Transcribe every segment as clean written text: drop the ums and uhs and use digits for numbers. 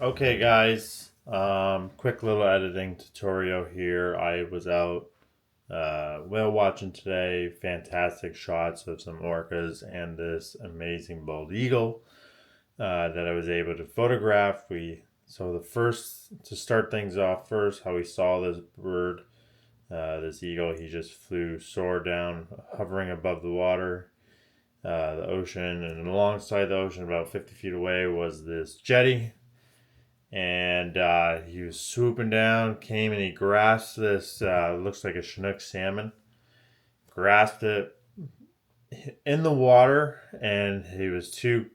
Okay, guys. Quick little editing tutorial here. I was out whale watching today. Fantastic shots of some orcas and this amazing bald eagle that I was able to photograph. So the first to start things off first, how we saw this bird, this eagle. He just flew, soared down, hovering above the water, the ocean, and alongside the ocean, about 50 feet away, was this jetty, and he was swooping down, came and he grasped this, looks like a Chinook salmon, grasped it in the water, and he was too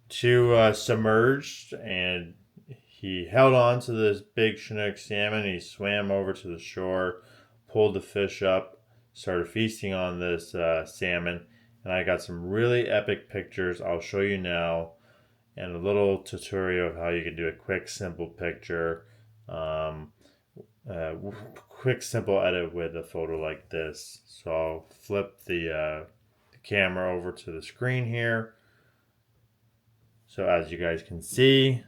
submerged, and he held on to this big Chinook salmon. He swam over to the shore, pulled the fish up, started feasting on this salmon, and I got some really epic pictures I'll show you now, and a little tutorial of how you can do a quick, simple picture. Um, Quick, simple edit with a photo like this. So I'll flip the camera over to the screen here. So as you guys can see,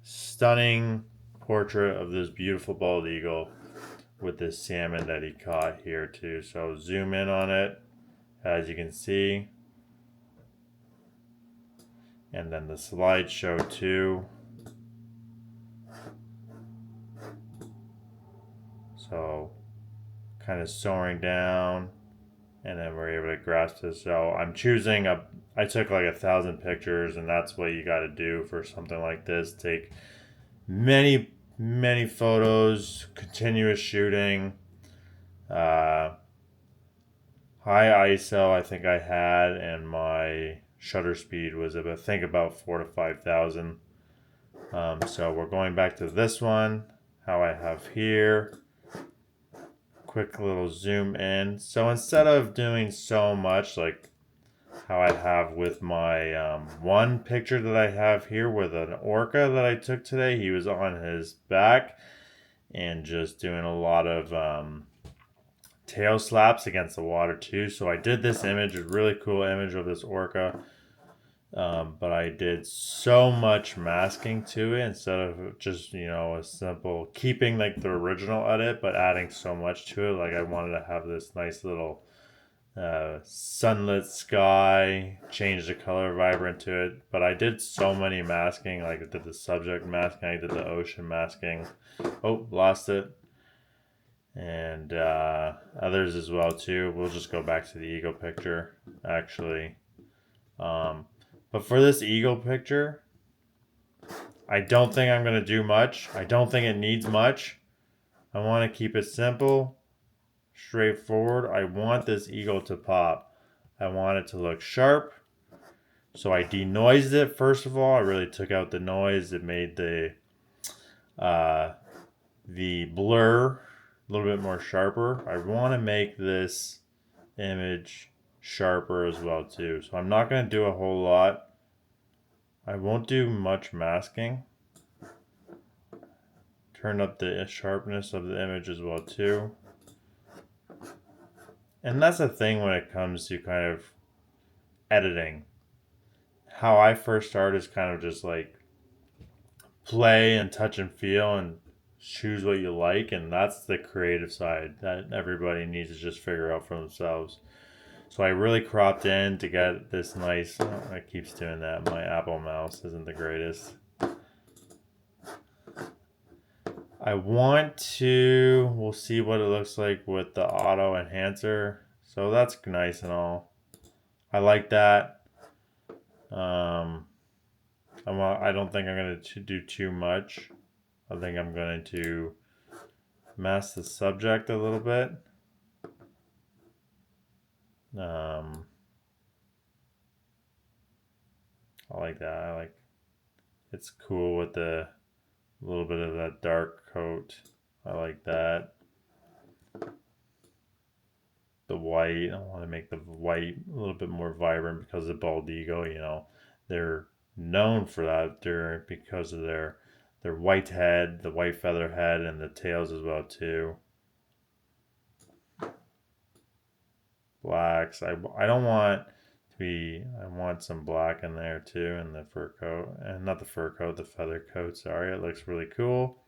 stunning portrait of this beautiful bald eagle with this salmon that he caught here too. So zoom in on it, as you can see, and then the slideshow too. So kind of soaring down, and then we're able to grasp this. So I took like 1,000 pictures, and that's what you got to do for something like this. Take many photos, continuous shooting, uh, high ISO. I think I had, and my shutter speed was I think about 4 to 5,000. So we're going back to this one. How I have here. Quick little zoom in. So instead of doing so much like how I have with my one picture that I have here with an orca that I took today, he was on his back and just doing a lot of tail slaps against the water too. So I did this image, a really cool image of this orca. But I did so much masking to it instead of just, a simple keeping like the original edit, but adding so much to it. Like I wanted to have this nice little sunlit sky, change the color vibrant to it. But I did so many masking. Like I did the subject masking, I did the ocean masking. Oh, lost it. And others as well too. We'll just go back to the eagle picture actually. Um, but for this eagle picture, I don't think I'm going to do much. I don't think it needs much. I want to keep it simple, straightforward. I want this eagle to pop. I want it to look sharp. So I denoised it first of all. I really took out the noise. It made uh, the blur a little bit more sharper. I want to make this image sharper as well too. So I'm not going to do a whole lot. I won't do much masking. Turn up the sharpness of the image as well too. And that's the thing when it comes to kind of editing. How I first started is kind of just like play and touch and feel and choose what you like, and that's the creative side that everybody needs to just figure out for themselves. So I really cropped in to get this nice. Oh, it keeps doing that. My Apple mouse isn't the greatest. I want to. We'll see what it looks like with the auto enhancer. So that's nice and all. I like that. Um, I don't think I'm going to do too much. I think I'm going to mask the subject a little bit. I like that. It's cool with the little bit of that dark coat. I like that. The white, I want to make the white a little bit more vibrant because of bald eagle. They're known for that. Because of their white head, the white feather head, and the tails as well too. Blacks. I don't want I want some black in there too in the fur coat, and not the fur coat, the feather coat. Sorry, it looks really cool.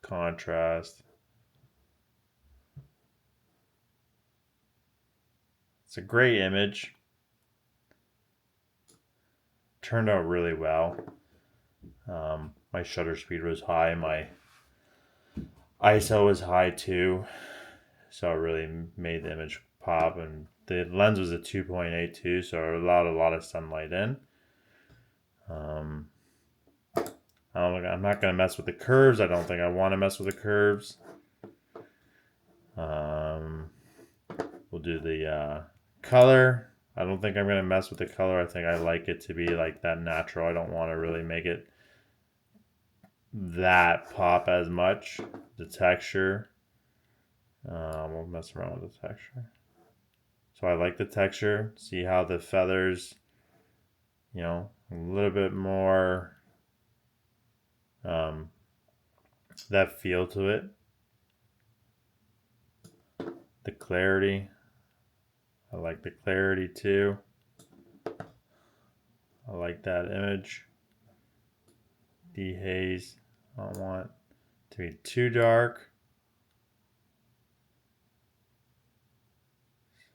Contrast. It's a great image. Turned out really well. My shutter speed was high. My ISO was high too, so it really made the image pop. And the lens was a 2.82, so it allowed a lot of sunlight in. I'm not going to mess with the curves. I don't think I want to mess with the curves. We'll do the color. I don't think I'm going to mess with the color. I think I like it to be like that natural. I don't want to really make it that pop as much. The texture. We'll mess around with the texture. So I like the texture. See how the feathers, you know, a little bit more that feel to it. The clarity. I like the clarity too. I like that image. Dehaze. I don't want it to be too dark.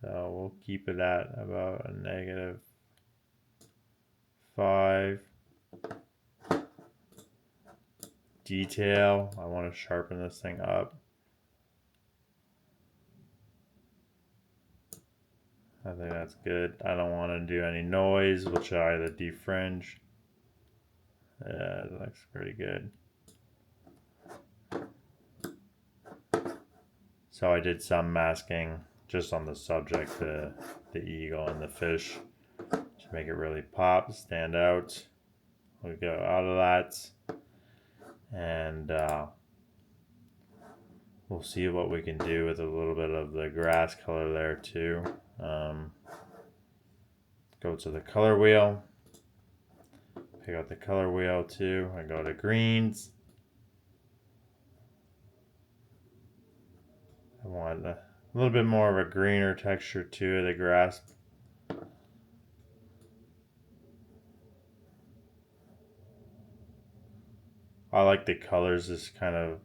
So we'll keep it at about a -5. Detail. I want to sharpen this thing up. I think that's good. I don't want to do any noise. We'll try the defringe. Yeah, it looks pretty good. So I did some masking just on the subject, the eagle and the fish, to make it really pop, stand out. We'll go out of that, and we'll see what we can do with a little bit of the grass color there too. Go to the color wheel, pick out the color wheel too. I go to greens. I want a little bit more of a greener texture to the grass. I like the colors just kind of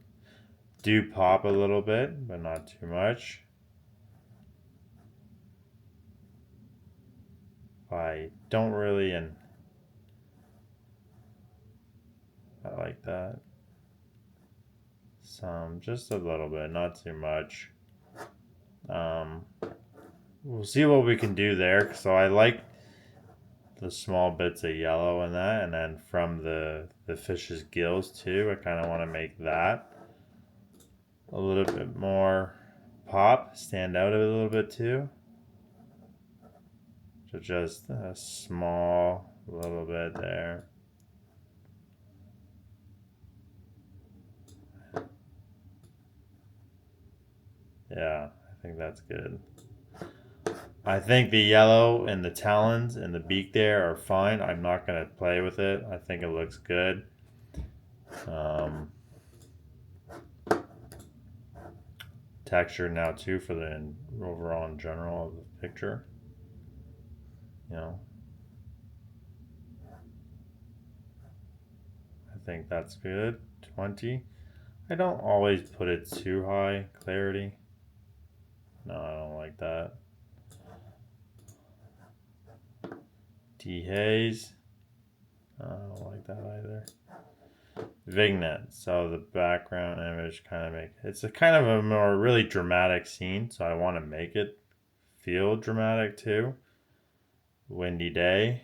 do pop a little bit, but not too much. I don't really, and I like that. Some, just a little bit, not too much. We'll see what we can do there. So I like the small bits of yellow in that, and then from the fish's gills too, I kind of want to make that a little bit more pop, stand out a little bit too. So just a small little bit there. Yeah, I think that's good. I think the yellow and the talons and the beak there are fine. I'm not going to play with it. I think it looks good. Texture now too for the overall in general of the picture. You know, I think that's good. 20. I don't always put it too high. Clarity. No, I don't like that. Dehaze. I don't like that either. Vignette. So the background image kind of it's a kind of a more really dramatic scene. So I want to make it feel dramatic too. Windy day.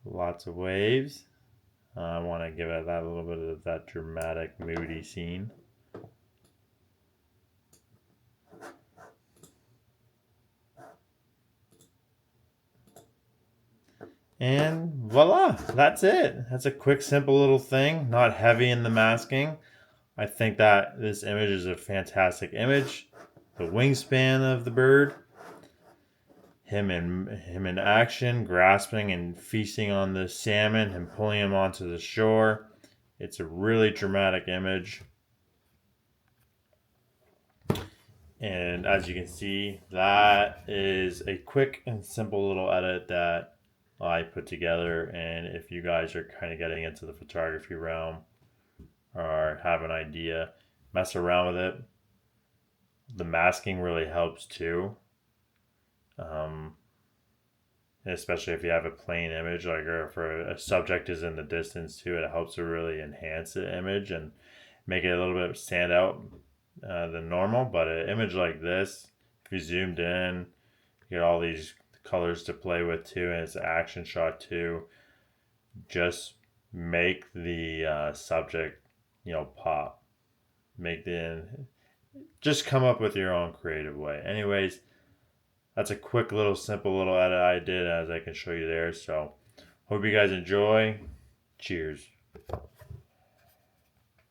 Lots of waves. I want to give it that little bit of that dramatic, moody scene. And voila, that's it. That's a quick, simple little thing, not heavy in the masking. I think that this image is a fantastic image. The wingspan of the bird, him in action, grasping and feasting on the salmon and pulling him onto the shore. It's a really dramatic image. And as you can see, that is a quick and simple little edit that I put together. And if you guys are kind of getting into the photography realm or have an idea, mess around with it. The masking really helps too. Um, Especially if you have a plain image, like, or if a subject is in the distance too, it helps to really enhance the image and make it a little bit stand out than normal. But an image like this, if you zoomed in, you get all these colors to play with too, and it's an action shot too. Just make the subject, pop. Make the Just come up with your own creative way. Anyways, that's a quick little simple little edit I did, as I can show you there. So hope you guys enjoy. Cheers.